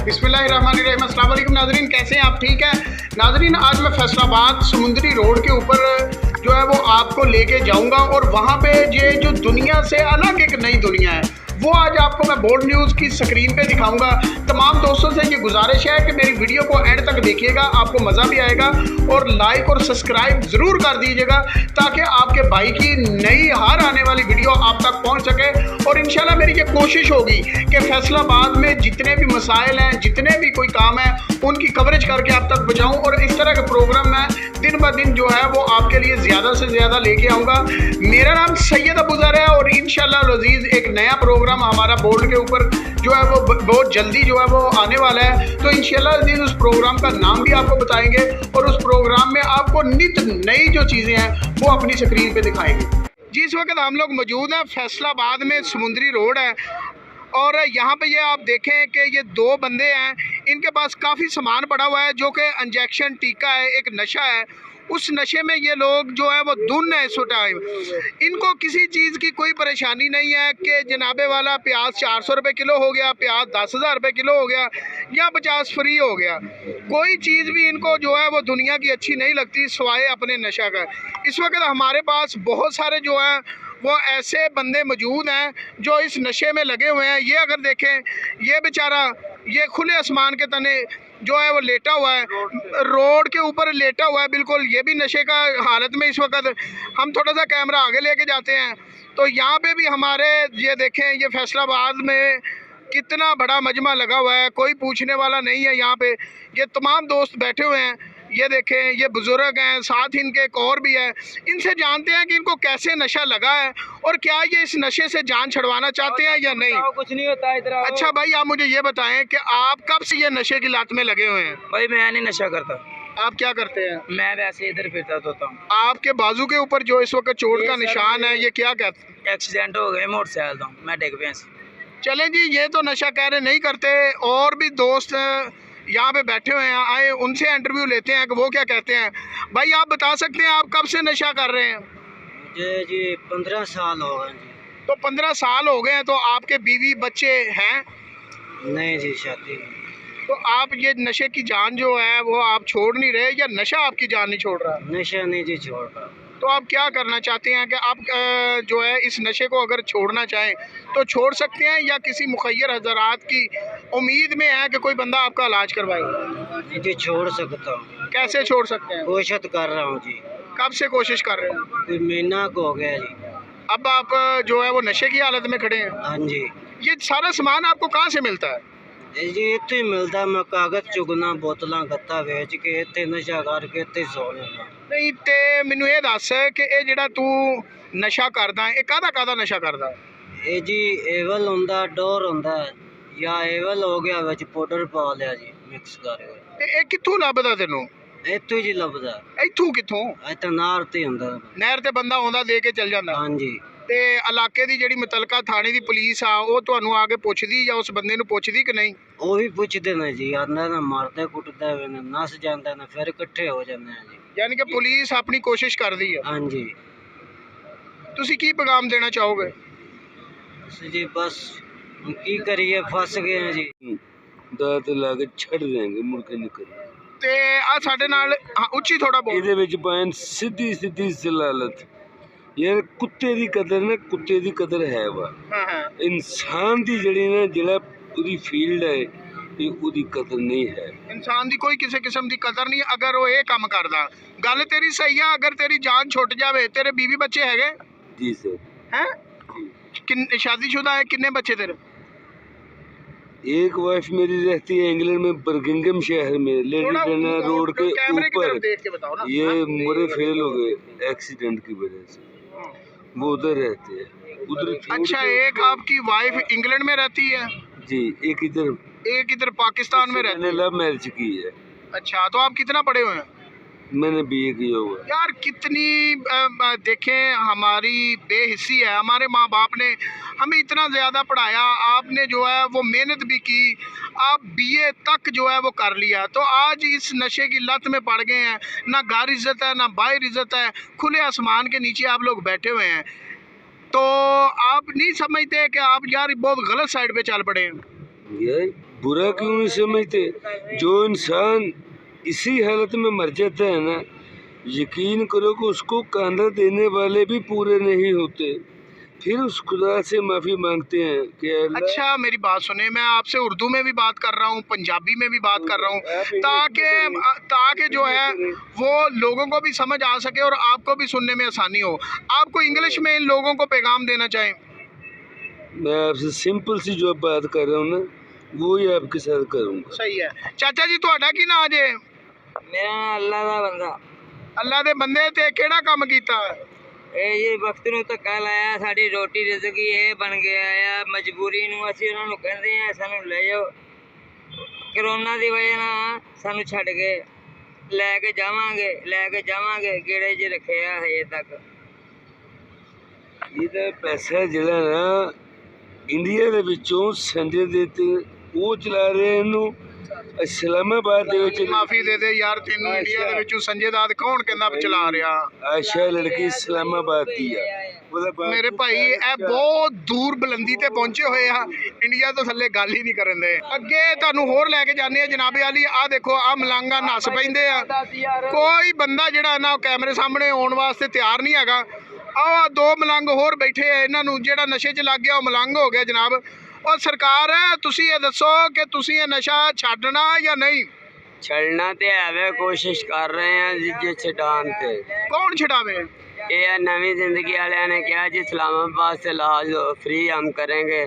बिस्मिल्लाहिर्रहमानिर्रहीम। अस्सलाम वालेकुम नाज़रीन, कैसे हैं आप? ठीक है नाज़रीन, आज मैं फैसलाबाद समुंदरी रोड के ऊपर जो है वो आपको लेके जाऊंगा और वहाँ पे ये जो दुनिया से अलग एक नई दुनिया है वो आज आपको मैं बोल्ड न्यूज़ की स्क्रीन पे दिखाऊंगा। तमाम दोस्तों से ये गुजारिश है कि मेरी वीडियो को एंड तक देखिएगा, आपको मज़ा भी आएगा और लाइक और सब्सक्राइब ज़रूर कर दीजिएगा ताकि आपके भाई की नई हर आने वाली वीडियो आप तक पहुंच सके। और इंशाल्लाह मेरी ये कोशिश होगी कि फैसलाबाद में जितने भी मसाइल हैं, जितने भी कोई काम है, उनकी कवरेज करके आप तक पहुँचाऊँ और इस तरह के प्रोग्राम मैं दिन ब दिन जो है वो आपके लिए ज़्यादा से ज़्यादा लेके आऊँगा। मेरा नाम सैयद अबूज़र है और इंशाल्लाह अज़ीज़ एक नया प्रोग्राम हमारा बोर्ड के ऊपर जो है वो बहुत जल्दी जो है वो आने वाला है। तो इंशाल्लाह अज़ीज़ उस प्रोग्राम का नाम भी आपको बताएंगे और उस प्रोग्राम में आपको नित नई जो चीज़ें हैं वो अपनी स्क्रीन पे दिखाएंगे। जी, इस वक्त हम लोग मौजूद हैं फैसलाबाद में, समुंदरी रोड है और यहाँ पे ये आप देखें कि ये दो बंदे हैं, इनके पास काफ़ी सामान पड़ा हुआ है जो कि इंजेक्शन टीका है, एक नशा है। उस नशे में ये लोग जो है वो धुन है इस टाइम। इनको किसी चीज़ की कोई परेशानी नहीं है कि जनाबे वाला प्याज 400 रुपये किलो हो गया, प्याज 10,000 रुपये किलो हो गया या 50 फ्री हो गया। कोई चीज़ भी इनको जो है वो दुनिया की अच्छी नहीं लगती सिवाय अपने नशा का। इस वक्त हमारे पास बहुत सारे जो हैं वो ऐसे बंदे मौजूद हैं जो इस नशे में लगे हुए हैं। ये अगर देखें, ये बेचारा ये खुले आसमान के तने जो है वो लेटा हुआ है, रोड के ऊपर लेटा हुआ है बिल्कुल, ये भी नशे का हालत में इस वक्त। हम थोड़ा सा कैमरा आगे लेके जाते हैं तो यहाँ पे भी हमारे ये देखें, ये फैसलाबाद में कितना बड़ा मजमा लगा हुआ है, कोई पूछने वाला नहीं है। यहाँ पे ये तमाम दोस्त बैठे हुए हैं, ये देखें, ये बुज़ुर्ग हैं, साथ इनके एक और भी है। इनसे जानते हैं कि इनको कैसे नशा लगा है और क्या ये इस नशे से जान छुड़वाना चाहते हैं या नहीं। कुछ नहीं होता इधर। अच्छा भाई, आप मुझे ये बताएं कि आप कब से ये नशे की लत में लगे हुए हैं? भाई मैं नहीं नशा करता। आप क्या करते हैं? मैं वैसे इधर फिरता होता हूँ। आपके बाजू के ऊपर जो इस वक्त चोट का निशान है, ये क्या कहते हैं? एक्सीडेंट हो गए मोटरसाइकिल तो मैं डिग गया। चलें जी, ये तो नशा कह रहे नहीं करते, और भी दोस्त यहाँ पे बैठे हुए हैं, आए उनसे इंटरव्यू लेते हैं कि वो क्या कहते हैं। भाई आप बता सकते हैं आप कब से नशा कर रहे हैं? जी 15 साल हो गए जी। तो 15 साल हो गए हैं। तो आपके बीवी बच्चे हैं? नहीं जी, शादी। तो आप ये नशे की जान जो है वो आप छोड़ नहीं रहे या नशा आपकी जान नहीं छोड़ रहा? नशा नहीं जी छोड़ रहा। तो आप क्या करना चाहते हैं कि आप जो है इस नशे को अगर छोड़ना चाहें तो छोड़ सकते हैं या किसी मुखय्यर हज़रात की उम्मीद में है कि कोई बंदा आपका इलाज करवाए? जी छोड़ सकता हूँ। कैसे छोड़ सकते हैं? कोशिश कर रहा हूँ जी। कब से कोशिश कर रहे हैं? कोई महीना को हो गया जी। अब आप जो है वो नशे की हालत में खड़े हैं। हाँ जी। ये सारा सामान आपको कहाँ से मिलता है? जी इतने ही मिलता। मैं कागज चुगना, बोतल गत्ता बेच के इतने नशा करके इतने सो लेना। नहीं ते मैनू ये दस कि ये जिहड़ा तू नशा करदा है, ये काहदा नशा करदा? ये जी एवल होंदा, डोर होंदा, या एवल हो गया विच पाउडर पा लिया जी मिक्स करके। ये कित्थों लभदा तैनूं? इत्थों जी लभदा। इत्थों कित्थों? इत्थे नार ते हुंदा। नहर ते बंदा आउंदा दे के चल जांदा? हाँ जी। ते इलाके दी जिहड़ी मुतलका थाने दी पुलिस आ वो तुहानूं आके पुछदी या उस बंदे नूं पुछदी कि नहीं? वो भी पुछदे ने जी, आंदा ना मारदे कुटदे वे ने, नस जांदे ने, फिर इकट्ठे हो जांदे हैं जी। यानी कि पुलिस अपनी कोशिश करदी है। हाँ जी। तुसीं की पैगाम देना चाहोगे? जी बस की करिए, फंस गए हैं जी। दात ला के छड़ देंगे, मुड़ के नहीं करेंगे। ते आ साडे नाल उच्ची थोड़ा बोल। ਇਹਦੇ ਵਿੱਚ ਪਾਇਨ ਸਿੱਧੀ ਜ਼ਲਾਲਤ। ਯਾਰ ਕੁੱਤੇ ਦੀ ਕਦਰ ਨਾ, ਕੁੱਤੇ ਦੀ ਕਦਰ ਹੈ ਵਾ। हाँ हाँ। ਇਨਸਾਨ ਦੀ ਜਿਹੜੀ ਨਾ ਜਿਹੜਾ ਉਹਦੀ ਫੀਲਡ ਹੈ ਇਹ ਉਹਦੀ ਕਦਰ ਨਹੀਂ ਹੈ। इंसान दी कोई किसी किस्म दी कदर नहीं अगर वो ये काम करदा। गल तेरी सही है, अगर तेरी जान छुट जावे। तेरे बीवी बच्चे हैगे जी सर। हैं? शादीशुदा है? कितने बच्चे तेरे? एक वाइफ मेरी रहती है इंग्लैंड में, बर्मिंघम शहर में, लेडी डना रोड के कैमरे की तरफ ऊपर। देख के बताओ ना। ये मोरे फेल हो गए एक्सीडेंट की वजह से, वो उधर रहते हैं। उधर अच्छा, एक आपकी वाइफ इंग्लैंड में रहती है, जी, एक इधर, एक इधर पाकिस्तान में रहती मैंने है। लव मैरिज की है। अच्छा, तो आप कितना पढ़े हुए हैं? मैंने बीए किया हुआ है। यार कितनी देखें हमारी बेहिस्सी है। हमारे माँ बाप ने हमें इतना ज़्यादा पढ़ाया, आपने जो है वो मेहनत भी की, आप बीए तक जो है वो कर लिया, तो आज इस नशे की लत में पड़ गए हैं। ना घर इज़्ज़त है, ना बाहर इज़्ज़त है, खुले आसमान के नीचे आप लोग बैठे हुए हैं। तो आप नहीं समझते कि आप यार बहुत गलत साइड पे चल पड़े हैं? ये बुरा क्यों नहीं समझते? जो इंसान इसी हालत में मर जाता है ना, यकीन करो कि उसको कांधा देने वाले भी पूरे नहीं होते, फिर उस खुदा से माफ़ी मांगते हैं कि अल्लाह। अच्छा मेरी बात सुने, मैं आपसे उर्दू में भी बात कर रहा हूँ, पंजाबी में भी बात कर रहा हूँ, ताकि जो है वो लोगों को भी समझ आ सके और आपको भी सुनने में आसानी हो। आपको इंग्लिश में इन लोगों को पैगाम देना चाहें? मैं आपसे सिंपल सी जो बात कर रहा हूँ ना, वो ही आपके साथ करूँगा। सही है। चाचा जी ਤੁਹਾਡਾ ਕੀ ਨਾਂ ਜੇ? मेरा नाम अल्लाह दा बंदा। ਅੱਲਾ ਦੇ ਬੰਦੇ ਤੇ ਕਿਹੜਾ ਕੰਮ ਕੀਤਾ? ਇਹ ਵਕਤ ਨੂੰ ਧੱਕਾ ਲਾਇਆ, ਸਾਡੀ ਰੋਟੀ ਰਿਜ਼ਕ ਹੀ ਇਹ ਬਣ ਗਿਆ ਆ। ਮਜਬੂਰੀ ਨੂੰ ਅਸੀਂ ਉਹਨਾਂ ਨੂੰ ਕਹਿੰਦੇ ਆ ਸਾਨੂੰ ਲੈ ਜਾਓ। ਕਰੋਨਾ ਦੀ ਵਜ੍ਹਾ ਨਾਲ ਸਾਨੂੰ ਛੱਡ ਕੇ ਲੈ ਕੇ ਜਾਵਾਂਗੇ ਗੇੜੇ 'ਚ ਰੱਖਿਆ ਹਜੇ ਤੱਕ। ਇਹਦਾ ਪੈਸਾ ਜਿਹੜਾ ਨਾ ਇੰਡੀਆ ਦੇ ਵਿੱਚੋਂ ਸੰਜੇ ਦੇ ਤੇ ਉਹ ਚਲਾ ਰਹੇ ਇਹਨੂੰ। इस्लामाबाद ਦੇ ਵਿੱਚ ਮਾਫੀ ਦੇ ਦੇ ਯਾਰ, ਤੈਨੂੰ ਇੰਡੀਆ ਦੇ ਵਿੱਚੋਂ ਸੰਜੇ ਦਾਦ ਕੌਣ ਕਹਿੰਦਾ ਚਲਾ ਰਿਹਾ? ਆਸ਼ਾ ਲੜਕੀ ਇਸਲਾਮਾਬਾਦ ਦੀ ਆ। ਮੇਰੇ ਭਾਈ ਇਹ ਬਹੁਤ ਦੂਰ ਬੁਲੰਦੀ ਤੇ ਪਹੁੰਚੇ ਹੋਏ ਆ, ਇੰਡੀਆ ਤੋਂ ਥੱਲੇ ਗੱਲ ਹੀ ਨਹੀਂ ਕਰਨ ਦੇ। ਅੱਗੇ ਤੁਹਾਨੂੰ ਹੋਰ ਲੈ ਕੇ ਜਾਂਦੇ ਆ ਜਨਾਬੇ ਵਾਲੀ। ਆ ਦੇਖੋ ਆ ਮਲੰਗਾ ਨੱਸ ਪੈਂਦੇ ਆ, ਕੋਈ ਬੰਦਾ ਜਿਹੜਾ ਨਾ ਕੈਮਰੇ ਸਾਹਮਣੇ ਆਉਣ ਵਾਸਤੇ ਤਿਆਰ ਨਹੀਂ ਹੈਗਾ। ਆਹ ਦੋ ਮਲੰਗ ਹੋਰ ਬੈਠੇ ਆ, ਇਹਨਾਂ ਨੂੰ ਜਿਹੜਾ ਨਸ਼ੇ 'ਚ ਲੱਗ ਗਿਆ ਉਹ ਮਲੰਗ ਹੋ ਗਿਆ ਜਨਾਬ। और सरकार तुसी ये दसो कि तुसी ये नशा छड्डना या नहीं? ਛੱਡਣਾ ਤੇ ਐਵੇਂ ਕੋਸ਼ਿਸ਼ ਕਰ ਰਹੇ ਆ ਜੀ ਛਡਾਉਣ ਤੇ। कौन छुड़ावे? ये नवी जिंदगी वाले ने कहा जी इस्लामाबाद से इलाज फ्री हम करेंगे।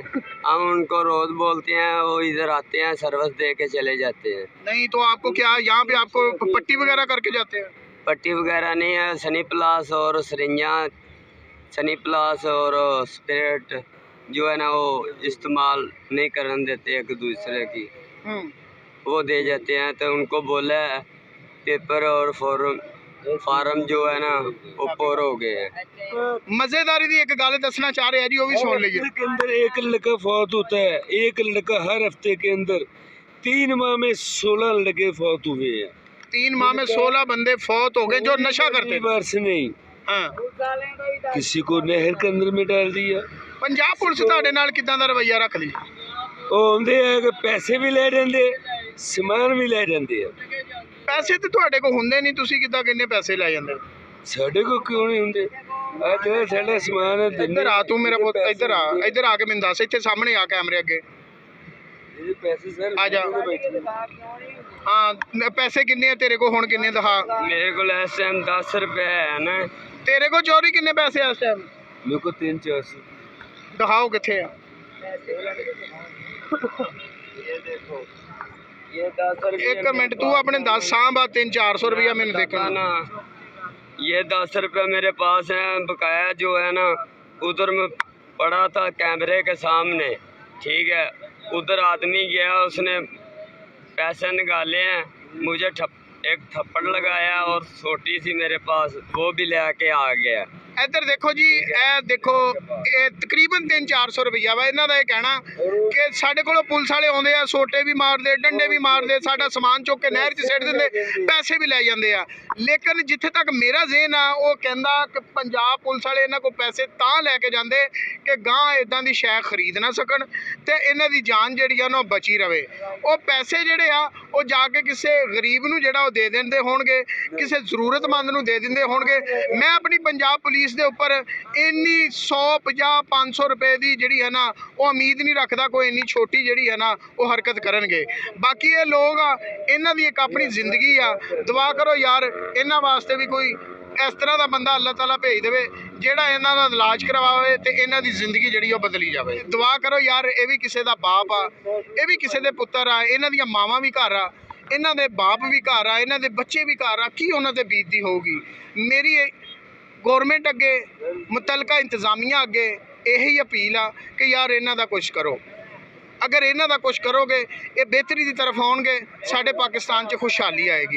हम उनको रोज़ बोलते हैं, वो इधर आते हैं, सर्विस दे के चले जाते हैं। नहीं तो आपको क्या यहाँ पे आपको पट्टी वगैरह करके जाते हैं? पट्टी वगैरह नहीं है, सनी प्लास और सरिंजा, सनी प्लास और स्पिरिट जो है ना वो इस्तेमाल नहीं करने देते एक दूसरे की, वो दे जाते हैं। तो उनको बोला है पेपर और फार्म जो है ना वो पूरे हो गए हैं। मज़ेदारी दी एक गल दसना चाह रहे हैं जी, वो भी सुन लीजिए। के अंदर एक लड़का फौत होता है, एक लड़का हर हफ्ते के अंदर 3 माह में 16 लड़के फौत हुए हैं। 3 माह में 16 बंदे फौत हो गए जो नशा करते थे। से नहीं, हाँ, किसी को नहर के अंदर में डाल दिया। पंजाब पुलिस ਤੁਹਾਡੇ ਨਾਲ ਕਿਦਾਂ ਦਾ ਰਵੱਈਆ ਰੱਖਦੀ? ਉਹ ਹੁੰਦੇ ਆ ਕਿ ਪੈਸੇ ਵੀ ਲੈ ਜਾਂਦੇ, ਸਮਾਨ ਵੀ ਲੈ ਜਾਂਦੇ ਆ। ਪੈਸੇ ਤੇ ਤੁਹਾਡੇ ਕੋਲ ਹੁੰਦੇ ਨਹੀਂ, ਤੁਸੀਂ ਕਿੱਦਾਂ ਕਿੰਨੇ ਪੈਸੇ ਲੈ ਜਾਂਦੇ? ਸਾਡੇ ਕੋਲ ਕਿਉਂ ਨਹੀਂ ਹੁੰਦੇ? ਆ ਜਿਹੜਾ ਸਾਡਾ ਸਮਾਨ ਹੈ ਇੱਧਰ ਆ ਤੂੰ ਮੇਰਾ ਪੁੱਤ, ਇੱਧਰ ਆ ਕੇ ਮੈਨੂੰ ਦੱਸ, ਇੱਥੇ ਸਾਹਮਣੇ ਆ ਕੈਮਰੇ ਅੱਗੇ ਇਹ ਪੈਸੇ ਸਰ ਆ ਜਾ। ਹਾਂ ਪੈਸੇ ਕਿੰਨੇ ਆ ਤੇਰੇ ਕੋਲ ਹੁਣ? ਕਿੰਨੇ ਦਿਖਾ। मेरे को इस टाइम 10 रुपये है ना। ਤੇਰੇ ਕੋਲ ਚੋਰੀ ਕਿੰਨੇ ਪੈਸੇ ਆ ਇਸ ਟਾਈਮ? ਮੇਰੇ ਕੋਲ 300-400 ਦਿਖਾਓ ਕਿੱਥੇ ਆ। एक मिनट तू अपने 10 सां बाद 300-400 रुपया मैंने देखा ना। ये 10 रुपये मेरे पास है, बकाया जो है ना उधर में पड़ा था कैमरे के सामने, ठीक है। उधर आदमी गया, उसने पैसे निकाले हैं, मुझे एक थप्पड़ लगाया और छोटी सी मेरे पास वो भी लेके आ गया। ਇੱਧਰ ਦੇਖੋ ਜੀ, ਇਹ ਦੇਖੋ ਇਹ ਤਕਰੀਬਨ 300-400 ਰੁਪਈਆ ਵਾ ਇਹਨਾਂ ਦਾ। ਇਹ ਕਹਿਣਾ ਕਿ ਸਾਡੇ ਕੋਲੋਂ ਪੁਲਿਸ ਵਾਲੇ ਆਉਂਦੇ ਆ, ਸੋਟੇ ਵੀ ਮਾਰਦੇ, ਡੰਡੇ ਵੀ ਮਾਰਦੇ, ਸਾਡਾ ਸਮਾਨ ਚੁੱਕ ਕੇ ਨਹਿਰ 'ਚ ਸਿੱਟ ਦਿੰਦੇ, ਪੈਸੇ ਵੀ ਲੈ ਜਾਂਦੇ ਆ। ਲੇਕਿਨ ਜਿੱਥੇ ਤੱਕ ਮੇਰਾ ਜ਼ਿਹਨ ਆ ਉਹ ਕਹਿੰਦਾ ਕਿ ਪੰਜਾਬ ਪੁਲਿਸ ਵਾਲੇ ਇਹਨਾਂ ਕੋਲ ਪੈਸੇ ਤਾਂ ਲੈ ਕੇ ਜਾਂਦੇ ਕਿ ਗਾਂ ਇਦਾਂ ਦੀ ਸ਼ੈ ਖਰੀਦ ਨਾ ਸਕਣ ਤੇ ਇਹਨਾਂ ਦੀ ਜਾਨ ਜਿਹੜੀ ਆ ਨਾ ਉਹ ਬਚੀ ਰਵੇ। ਉਹ ਪੈਸੇ ਜਿਹੜੇ ਆ ਉਹ ਜਾ ਕੇ ਕਿਸੇ ਗਰੀਬ ਨੂੰ ਜਿਹੜਾ ਉਹ ਦੇ ਦਿੰਦੇ ਹੋਣਗੇ, ਕਿਸੇ ਜ਼ਰੂਰਤਮੰਦ ਨੂੰ ਦੇ ਦਿੰਦੇ ਹੋਣਗੇ। ਮੈਂ ਆਪਣੀ ਪੰਜਾਬ ਪੁਲਿਸ ਦੇ ਉੱਪਰ ਇੰਨੀ 100-50-500 ਰੁਪਏ ਦੀ ਜਿਹੜੀ ਹੈ ਨਾ ਉਹ ਉਮੀਦ ਨਹੀਂ ਰੱਖਦਾ ਕੋਈ ਇੰਨੀ ਛੋਟੀ ਜਿਹੜੀ ਹੈ ਨਾ ਉਹ ਹਰਕਤ ਕਰਨਗੇ। ਬਾਕੀ ਇਹ ਲੋਕ ਆ, ਇਹਨਾਂ ਦੀ ਇੱਕ ਆਪਣੀ ਜ਼ਿੰਦਗੀ ਆ। ਦੁਆ ਕਰੋ ਯਾਰ ਇਹਨਾਂ ਵਾਸਤੇ ਵੀ ਕੋਈ ਇਸ ਤਰ੍ਹਾਂ ਦਾ ਬੰਦਾ ਅੱਲਾਹ ਤਾਲਾ ਭੇਜ ਦੇਵੇ ਜਿਹੜਾ ਇਹਨਾਂ ਦਾ ਇਲਾਜ ਕਰਵਾਵੇ ਤੇ ਇਹਨਾਂ ਦੀ ਜ਼ਿੰਦਗੀ ਜਿਹੜੀ ਉਹ ਬਦਲੀ ਜਾਵੇ। ਦੁਆ ਕਰੋ ਯਾਰ, ਇਹ ਵੀ ਕਿਸੇ ਦਾ ਬਾਪ ਆ, ਇਹ ਵੀ ਕਿਸੇ ਦੇ ਪੁੱਤਰ ਆ, ਇਹਨਾਂ ਦੀਆਂ ਮਾਵਾਂ ਵੀ ਘਰ ਆ, ਇਹਨਾਂ ਦੇ ਬਾਪ ਵੀ ਘਰ ਆ, ਇਹਨਾਂ ਦੇ ਬੱਚੇ ਵੀ ਘਰ ਆ। ਕੀ ਉਹਨਾਂ ਤੇ ਬੀਤਦੀ ਹੋਊਗੀ? ਮੇਰੀ गौरमेंट अगे मुतलका इंतजामिया अगे यही अपील आ कि यार इन्हां दा कुछ करो। अगर इन्हां दा कुछ करोगे ये बेहतरी की तरफ आउणगे, साडे पाकिस्तान च खुशहाली आएगी।